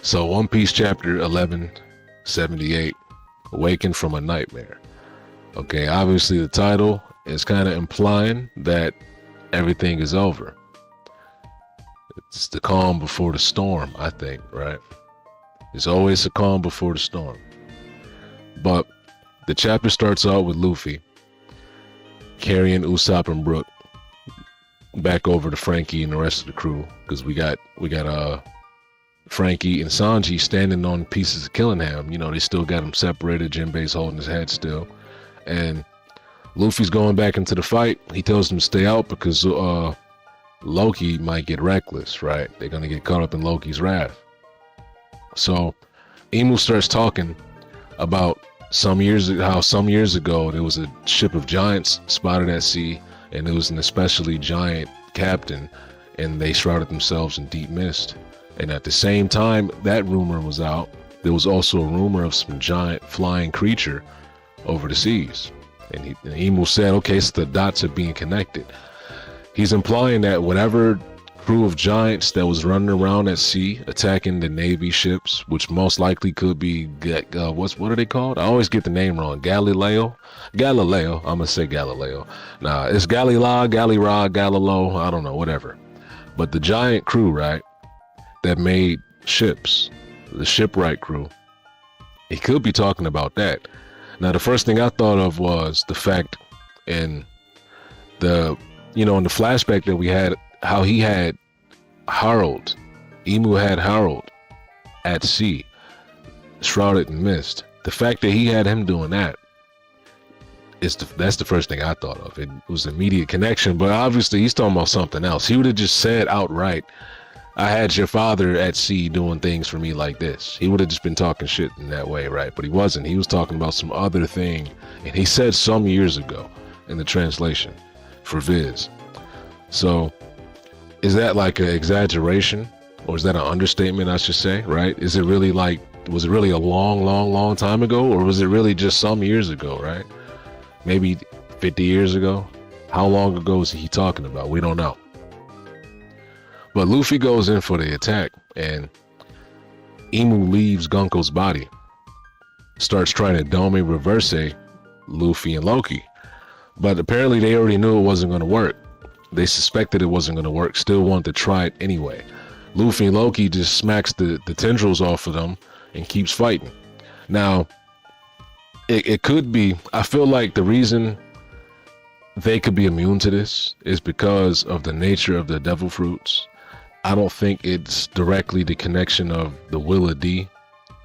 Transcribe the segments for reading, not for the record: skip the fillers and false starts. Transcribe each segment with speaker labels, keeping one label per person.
Speaker 1: So One Piece chapter 1178, Awakened from a Nightmare. Okay, obviously the title is kind of implying that everything is over. It's the calm before the storm, I think, right? It's always the calm before the storm. But the chapter starts out with Luffy carrying Usopp and Brook back over to Frankie and the rest of the crew, because we got Frankie and Sanji standing on pieces of Killingham. You know, they still got him separated. Jinbei's holding his head still, and Luffy's going back into the fight. He tells him to stay out because Loki might get reckless, right? They're gonna get caught up in Loki's wrath. So Imu starts talking about how some years ago there was a ship of giants spotted at sea, and it was an especially giant captain, and they shrouded themselves in deep mist. And at the same time that rumor was out, there was also a rumor of some giant flying creature over the seas. And Imu said, okay, so the dots are being connected. He's implying that whatever crew of giants that was running around at sea attacking the Navy ships, which most likely could be, what are they called? I always get the name wrong. Galileo? I'm gonna say Galileo. Nah, it's Galileo, Galileo, I don't know, whatever. But the giant crew, right, that made ships, the shipwright crew, he could be talking about that. Now, the first thing I thought of was the fact in the flashback that we had, how he had Harold, Imu had Harold at sea, shrouded in mist. The fact that he had him doing that, that's the first thing I thought of. It was an immediate connection, but obviously he's talking about something else. He would have just said outright, I had your father at sea doing things for me like this. He would have just been talking shit in that way, right? But he wasn't. He was talking about some other thing, and he said some years ago in the translation for Viz. So is that like an exaggeration, or is that an understatement, I should say, right? Is it really like, was it really a long time ago, or was it really just some years ago, right? Maybe 50 years ago? How long ago is he talking about? We don't know. But Luffy goes in for the attack, and Imu leaves Gunko's body, starts trying to Dome Reverse Luffy and Loki. But apparently they already knew it wasn't going to work. They suspected it wasn't going to work, still wanted to try it anyway. Luffy and Loki just smacks the tendrils off of them and keeps fighting. Now, it could be, I feel like the reason they could be immune to this is because of the nature of the devil fruits. I don't think it's directly the connection of the will of D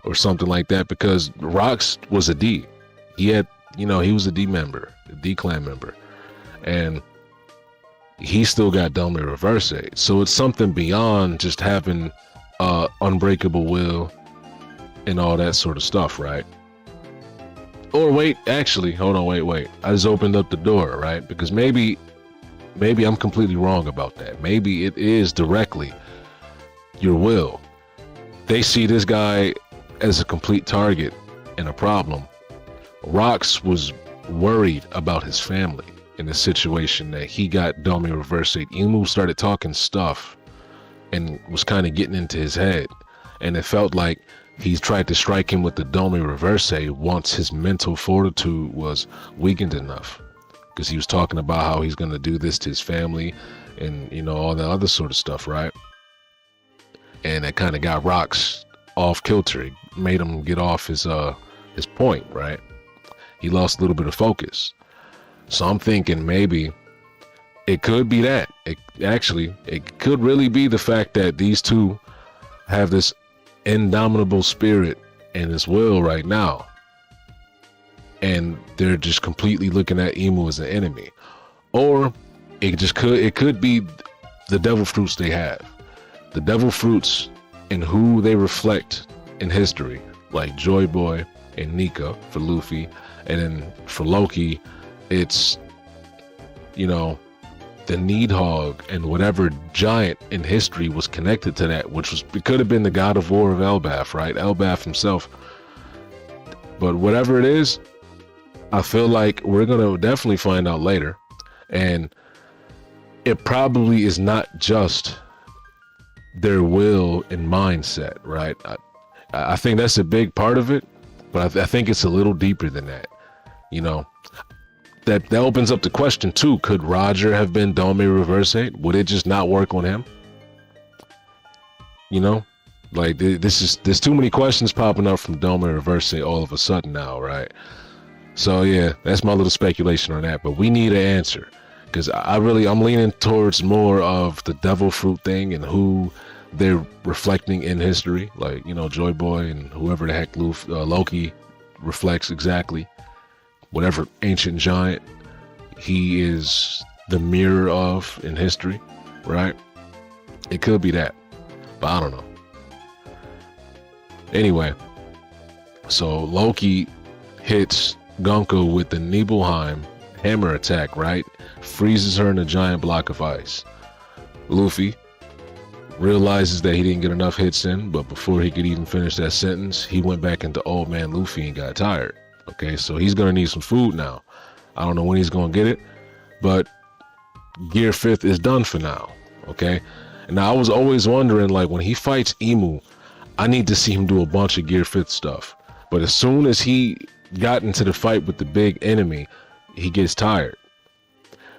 Speaker 1: or something like that, because Rox was a D. He had, he was a D member, a D clan member, and he still got Dome Reverse. So it's something beyond just having unbreakable will and all that sort of stuff, right? Or wait, actually, hold on, wait. I just opened up the door, right? Because maybe I'm completely wrong about that. Maybe it is directly your will. They see this guy as a complete target and a problem. Rox was worried about his family in the situation that he got Dome Reverse. Imu started talking stuff and was kind of getting into his head. And it felt like he tried to strike him with the Dome Reverse once his mental fortitude was weakened enough. Because he was talking about how he's going to do this to his family and, all the other sort of stuff, right? And it kind of got Rox off kilter. It made him get off his point, right? He lost a little bit of focus. So I'm thinking maybe it could be that. It could really be the fact that these two have this indomitable spirit and this will right now, and they're just completely looking at Imu as an enemy. Or it could be the devil fruits they have, the devil fruits and who they reflect in history, like Joy Boy and Nika for Luffy, and then for Loki it's the Needhog and whatever giant in history was connected to that, it could have been the god of war of Elbaf, right? Elbaf himself. But whatever it is, I feel like we're gonna definitely find out later, and it probably is not just their will and mindset, right? I think that's a big part of it, but I think it's a little deeper than that. You know, that opens up the question too. Could Roger have been Dome Reverse? Would it just not work on him? You know, like there's too many questions popping up from Dome Reverse all of a sudden now, right? So yeah, that's my little speculation on that. But we need an answer, because I'm leaning towards more of the devil fruit thing and who they're reflecting in history, like, you know, Joy Boy and whoever the heck Loki reflects exactly. Whatever ancient giant he is the mirror of in history, right? It could be that, but I don't know. Anyway, so Loki hits Gunko with the Nibelheim hammer attack, right? Freezes her in a giant block of ice. Luffy realizes that he didn't get enough hits in, but before he could even finish that sentence, he went back into old man Luffy and got tired. Okay, so he's gonna need some food now. I don't know when he's gonna get it, but Gear 5th is done for now. Okay, and now I was always wondering, like, when he fights Emu, I need to see him do a bunch of Gear 5th stuff. But as soon as he got into the fight with the big enemy, he gets tired.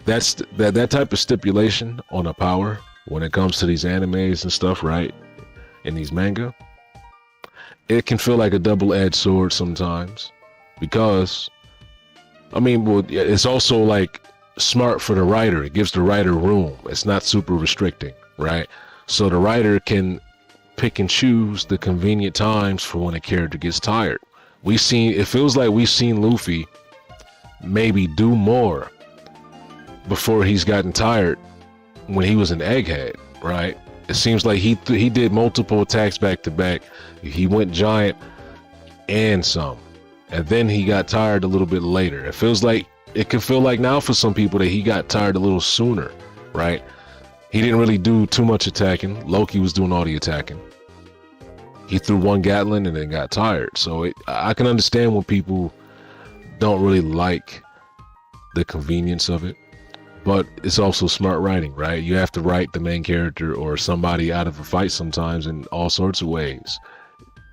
Speaker 1: That's that type of stipulation on a power when it comes to these animes and stuff, right? In these manga, it can feel like a double-edged sword sometimes. Because, I mean, well, it's also like smart for the writer. It gives the writer room. It's not super restricting, right? So the writer can pick and choose the convenient times for when a character gets tired. It feels like we've seen Luffy maybe do more before he's gotten tired when he was an egghead, right? It seems like he did multiple attacks back to back. He went giant and some. And then he got tired a little bit later. It can feel like now for some people that he got tired a little sooner, right? He didn't really do too much attacking. Loki was doing all the attacking. He threw one Gatling and then got tired. So I can understand when people don't really like the convenience of it. But it's also smart writing, right? You have to write the main character or somebody out of a fight sometimes in all sorts of ways.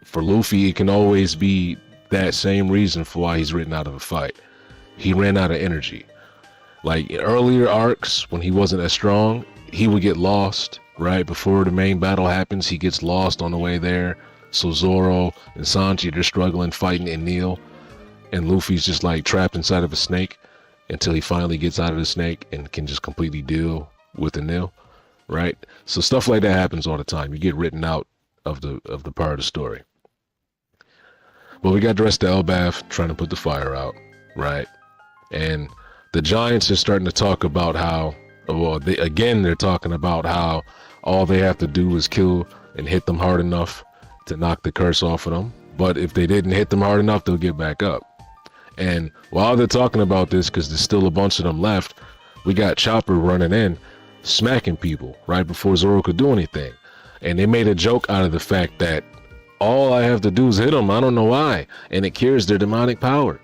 Speaker 1: For Luffy, it can always be that same reason for why he's written out of a fight. He ran out of energy. Like in earlier arcs, when he wasn't as strong, he would get lost, right? Before the main battle happens, he gets lost on the way there. So Zoro and Sanji, they're struggling, fighting Enel, and Luffy's just like trapped inside of a snake until he finally gets out of the snake and can just completely deal with Enel, right? So stuff like that happens all the time. You get written out of the part of the story. But we got the rest of Elbaf trying to put the fire out, right? And the Giants are starting to talk about how, well, they're talking about how all they have to do is kill and hit them hard enough to knock the curse off of them. But if they didn't hit them hard enough, they'll get back up. And while they're talking about this, because there's still a bunch of them left, we got Chopper running in, smacking people right before Zoro could do anything. And they made a joke out of the fact that all I have to do is hit them, I don't know why, and it cures their demonic power.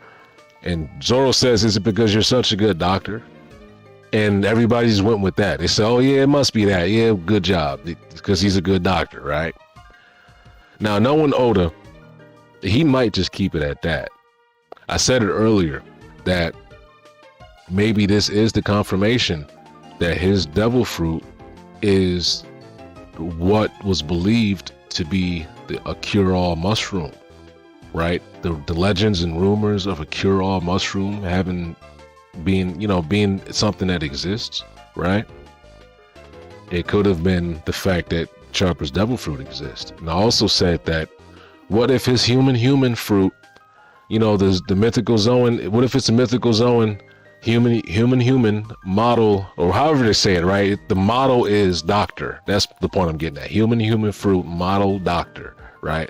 Speaker 1: And Zoro says, is it because you're such a good doctor? And everybody just went with that. They said, oh yeah, it must be that. Yeah, good job. Because he's a good doctor, right? Now, knowing Oda, he might just keep it at that. I said it earlier that maybe this is the confirmation that his devil fruit is what was believed to be a cure-all mushroom, right? The legends and rumors of a cure-all mushroom being something that exists, right? It could have been the fact that Chopper's devil fruit exists. And I also said that what if his human fruit, there's the mythical Zoan, what if it's a mythical Zoan human model, or however they say it, right? The model is doctor. That's the point I'm getting at. Human fruit model doctor, right?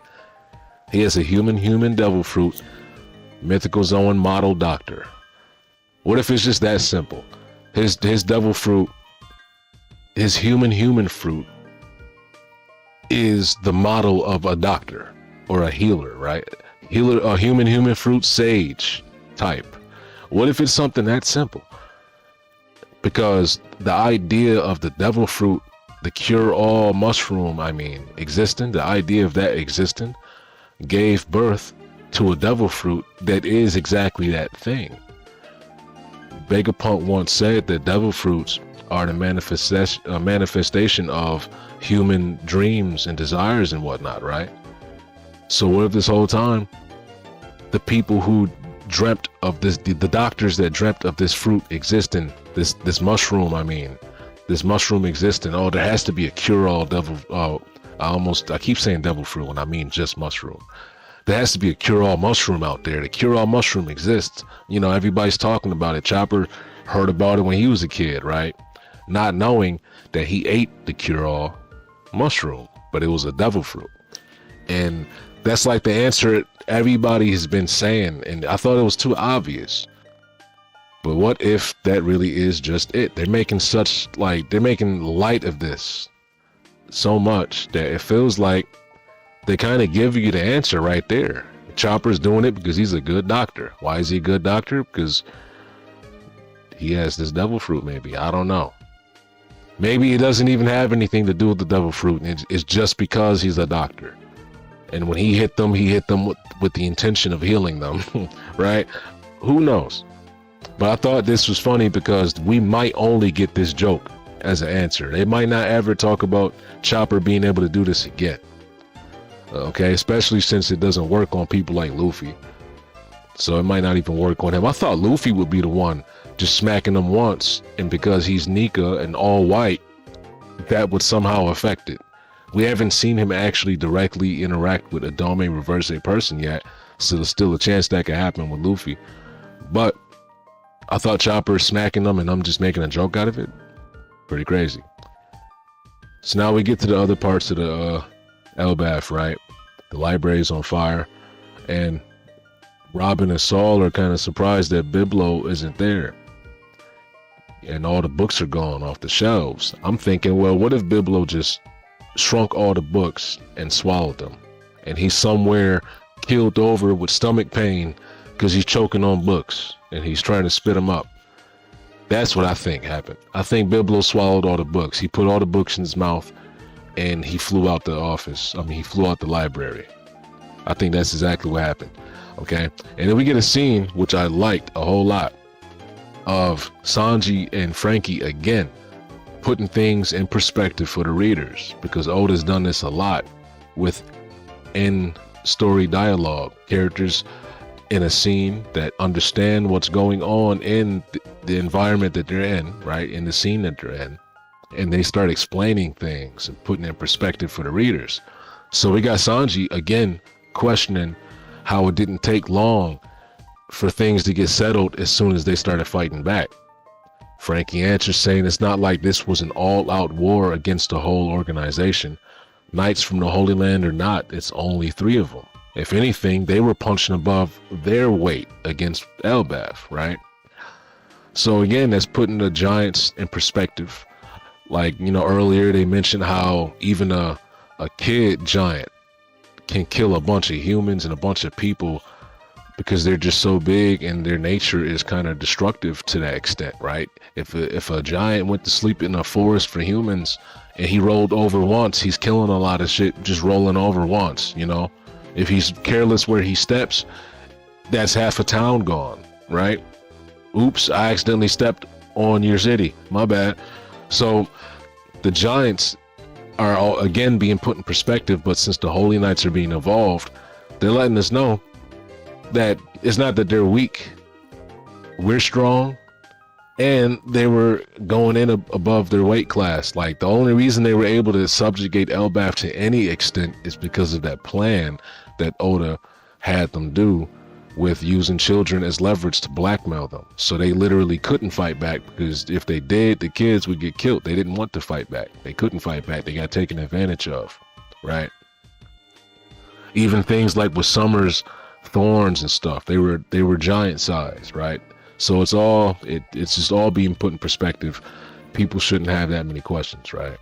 Speaker 1: He has a human devil fruit, mythical Zoan model doctor. What if it's just that simple? His devil fruit, his human fruit is the model of a doctor or a healer, right? Healer, a human fruit sage type. What if it's something that simple? Because the idea of the devil fruit the cure-all mushroom, existing, the idea of that existing, gave birth to a devil fruit that is exactly that thing. Vegapunk once said that devil fruits are the manifestation of human dreams and desires and whatnot, right? So what if this whole time, the people who dreamt of this, the doctors that dreamt of this fruit existing, this mushroom, this mushroom existing, oh, there has to be a cure-all devil, I keep saying devil fruit when I mean just mushroom. There has to be a cure-all mushroom out there. The cure-all mushroom exists. You know, everybody's talking about it. Chopper heard about it when he was a kid, right? Not knowing that he ate the cure-all mushroom, but it was a devil fruit. And that's like the answer everybody has been saying, and I thought it was too obvious. But what if that really is just it? They're making they're making light of this so much that it feels like they kind of give you the answer right there. Chopper's doing it because he's a good doctor. Why is he a good doctor? Because he has this devil fruit, maybe. I don't know. Maybe it doesn't even have anything to do with the devil fruit. It's just because he's a doctor. And when he hit them with the intention of healing them, right? Who knows? But I thought this was funny because we might only get this joke as an answer. They might not ever talk about Chopper being able to do this again. Okay, especially since it doesn't work on people like Luffy. So it might not even work on him. I thought Luffy would be the one just smacking him once, and because he's Nika and all white, that would somehow affect it. We haven't seen him actually directly interact with a Dome Reverse person yet, so there's still a chance that could happen with Luffy. But I thought Chopper smacking them and I'm just making a joke out of it. Pretty crazy. So now we get to the other parts of the Elbaf, right? The library's on fire, and Robin and Saul are kind of surprised that Biblo isn't there. And all the books are gone off the shelves. I'm thinking, well, what if Biblo just shrunk all the books and swallowed them? And he's somewhere keeled over with stomach pain because he's choking on books and he's trying to spit them up. That's what I think happened. I think Biblo swallowed all the books. He put all the books in his mouth and he flew out the office. He flew out the library. I think that's exactly what happened. Okay. And then we get a scene, which I liked a whole lot, of Sanji and Frankie again, putting things in perspective for the readers, because Oda's done this a lot with in-story dialogue. Characters in a scene that understand what's going on in the environment that they're in, right? In the scene that they're in. And they start explaining things and putting in perspective for the readers. So we got Sanji again questioning how it didn't take long for things to get settled as soon as they started fighting back. Frankie answers saying it's not like this was an all-out war against the whole organization. Knights from the Holy Land or not, it's only 3 of them. If anything, they were punching above their weight against Elbaf, right? So again, that's putting the giants in perspective. Like, you know, earlier they mentioned how even a kid giant can kill a bunch of humans and a bunch of people because they're just so big and their nature is kind of destructive to that extent, right? If a giant went to sleep in a forest for humans and he rolled over once, he's killing a lot of shit just rolling over once, you know? If he's careless where he steps, that's half a town gone, right? Oops, I accidentally stepped on your city, my bad. So the giants are all, again, being put in perspective, but since the Holy Knights are being evolved, they're letting us know that it's not that they're weak, we're strong, and they were going in above their weight class. Like, the only reason they were able to subjugate Elbaf to any extent is because of that plan that Oda had them do with using children as leverage to blackmail them. So they literally couldn't fight back, because if they did, the kids would get killed. They didn't want to fight back. They couldn't fight back. They got taken advantage of, right? Even things like with Summer's thorns and stuff, they were giant size, right? So it's just all being put in perspective. People shouldn't have that many questions, right?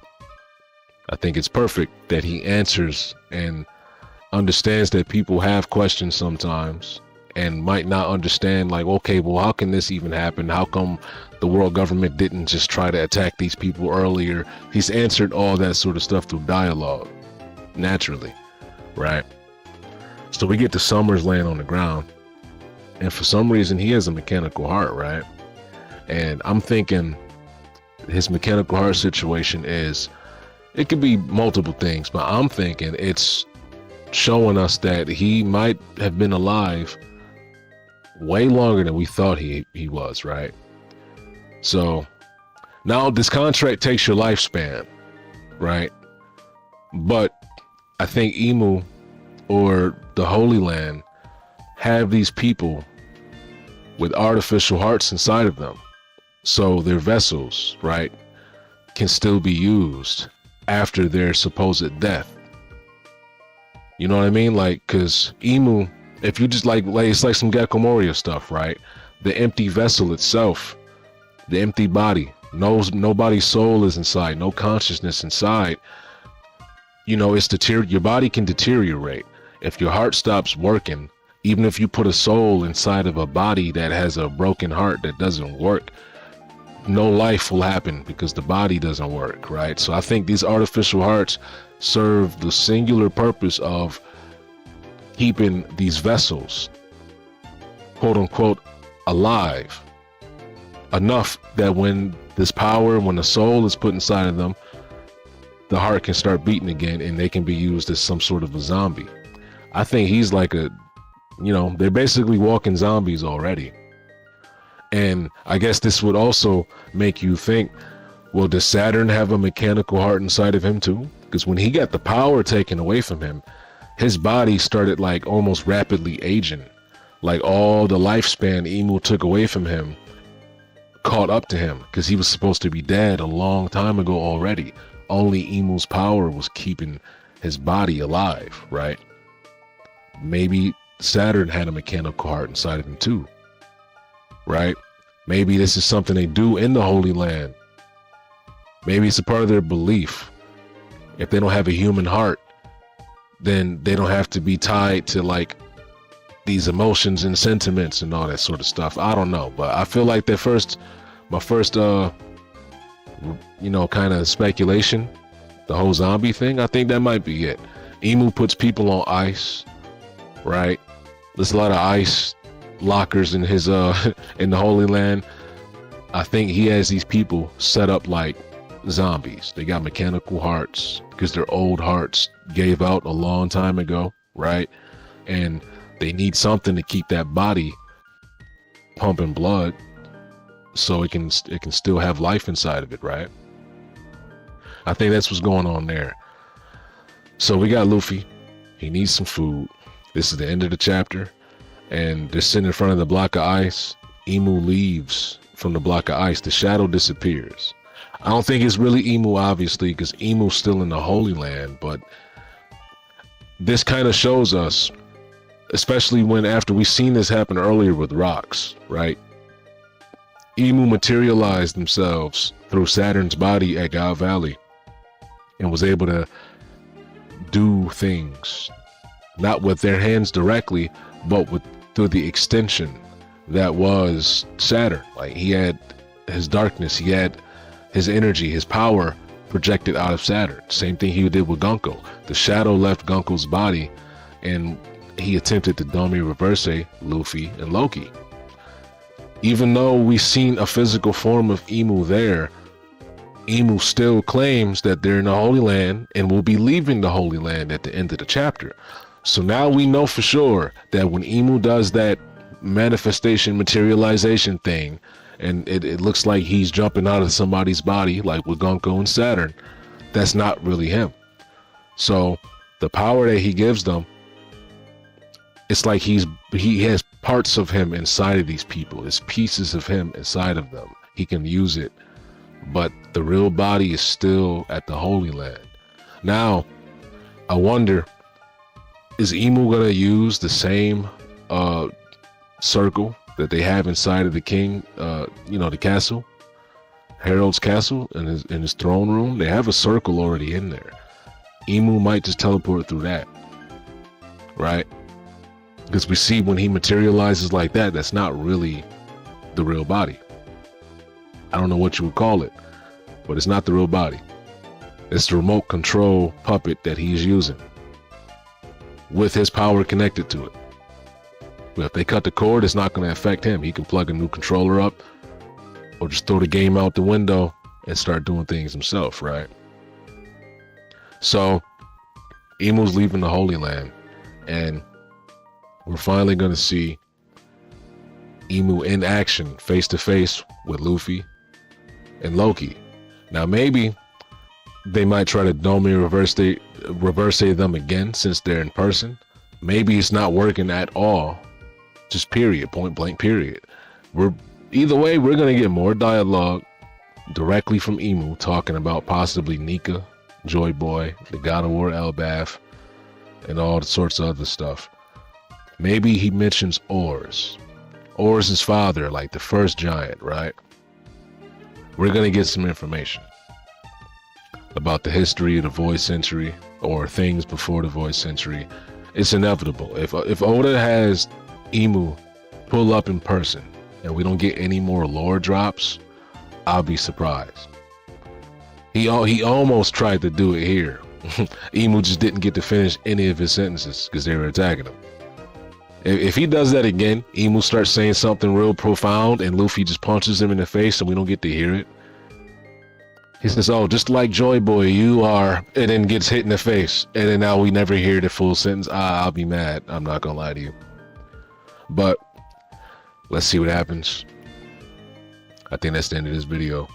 Speaker 1: I think it's perfect that he answers and understands that people have questions sometimes, and might not understand, like, okay, well, how can this even happen? How come the world government didn't just try to attack these people earlier? He's answered all that sort of stuff through dialogue, naturally, right? So we get to Summers laying on the ground, and for some reason he has a mechanical heart, right? And I'm thinking his mechanical heart situation is, it could be multiple things, but I'm thinking it's showing us that he might have been alive way longer than we thought he was, right? So now this contract takes your lifespan, right? But I think Emu or the Holy Land have these people with artificial hearts inside of them, so their vessels, right, can still be used after their supposed death. You know what I mean? Like, because Emu, if you just like it's like some Gecko Moria stuff, right? The empty vessel itself, the empty body, nobody's soul is inside, no consciousness inside. You know, your body can deteriorate. If your heart stops working, even if you put a soul inside of a body that has a broken heart that doesn't work, no life will happen because the body doesn't work, right? So I think these artificial hearts serve the singular purpose of keeping these vessels, quote unquote, alive enough that when the soul is put inside of them, the heart can start beating again and they can be used as some sort of a zombie. I think he's like they're basically walking zombies already. And I guess this would also make you think, well, does Saturn have a mechanical heart inside of him too? Because when he got the power taken away from him, his body started like almost rapidly aging. Like all the lifespan Emu took away from him caught up to him, because he was supposed to be dead a long time ago already. Only Emu's power was keeping his body alive, right? Maybe Saturn had a mechanical heart inside of him too, right? Maybe this is something they do in the Holy Land. Maybe it's a part of their belief. If they don't have a human heart, then they don't have to be tied to like these emotions and sentiments and all that sort of stuff. I don't know, but I feel like my first kind of speculation, the whole zombie thing, I think that might be it. Emu puts people on ice, right? There's a lot of ice lockers in his in the Holy Land. I think he has these people set up like zombies. They got mechanical hearts because their old hearts gave out a long time ago, right? And they need something to keep that body pumping blood so it can still have life inside of it, right? I think that's what's going on there. So we got Luffy. He needs some food. This is the end of the chapter, and they're sitting in front of the block of ice. Emu leaves from the block of ice. The shadow disappears. I don't think it's really Emu, obviously, because Emu's still in the Holy Land, but this kind of shows us, especially after we've seen this happen earlier with rocks, right? Emu materialized themselves through Saturn's body at God Valley and was able to do things, not with their hands directly, but through the extension that was Saturn. Like, he had his darkness, he had his energy, his power projected out of Saturn. Same thing he did with Gunko. The shadow left Gunko's body and he attempted to dummy reverse Luffy and Loki. Even though we've seen a physical form of Emu there, Emu still claims that they're in the Holy Land and will be leaving the Holy Land at the end of the chapter. So now we know for sure that when Emu does that manifestation, materialization thing, and it looks like he's jumping out of somebody's body, like with Gunko and Saturn, that's not really him. So the power that he gives them, it's like he has parts of him inside of these people. There's pieces of him inside of them. He can use it, but the real body is still at the Holy Land. Now, I wonder, is Emu gonna use the same circle that they have inside of the king, the castle, Harold's castle, in his throne room? They have a circle already in there. Emu might just teleport through that, right? Because we see when he materializes like that, that's not really the real body. I don't know what you would call it, but it's not the real body. It's the remote control puppet that he's using with his power connected to it. But if they cut the cord, it's not going to affect him. He can plug a new controller up or just throw the game out the window and start doing things himself, right? So Imu's leaving the Holy Land, and we're finally going to see Imu in action, face to face with Luffy and Loki. Now maybe they might try to Domi reverse them again since they're in person. Maybe it's not working at all. Just period, point blank period. Either way, we're gonna get more dialogue directly from Imu talking about possibly Nika, Joy Boy, the God of War Elbaf, and all sorts of other stuff. Maybe he mentions Ors. Ors' his father, like the first giant, right? We're gonna get some information about the history of the Void Century or things before the Void Century. It's inevitable. If Oda has Imu pull up in person and we don't get any more lore drops, I'll be surprised. He almost tried to do it here. Imu just didn't get to finish any of his sentences because they were attacking him. If he does that again, Imu starts saying something real profound and Luffy just punches him in the face and we don't get to hear it. He says, oh, just like Joy Boy, you are, and then gets hit in the face. And then now we never hear the full sentence. I'll be mad. I'm not gonna lie to you. But let's see what happens. I think that's the end of this video.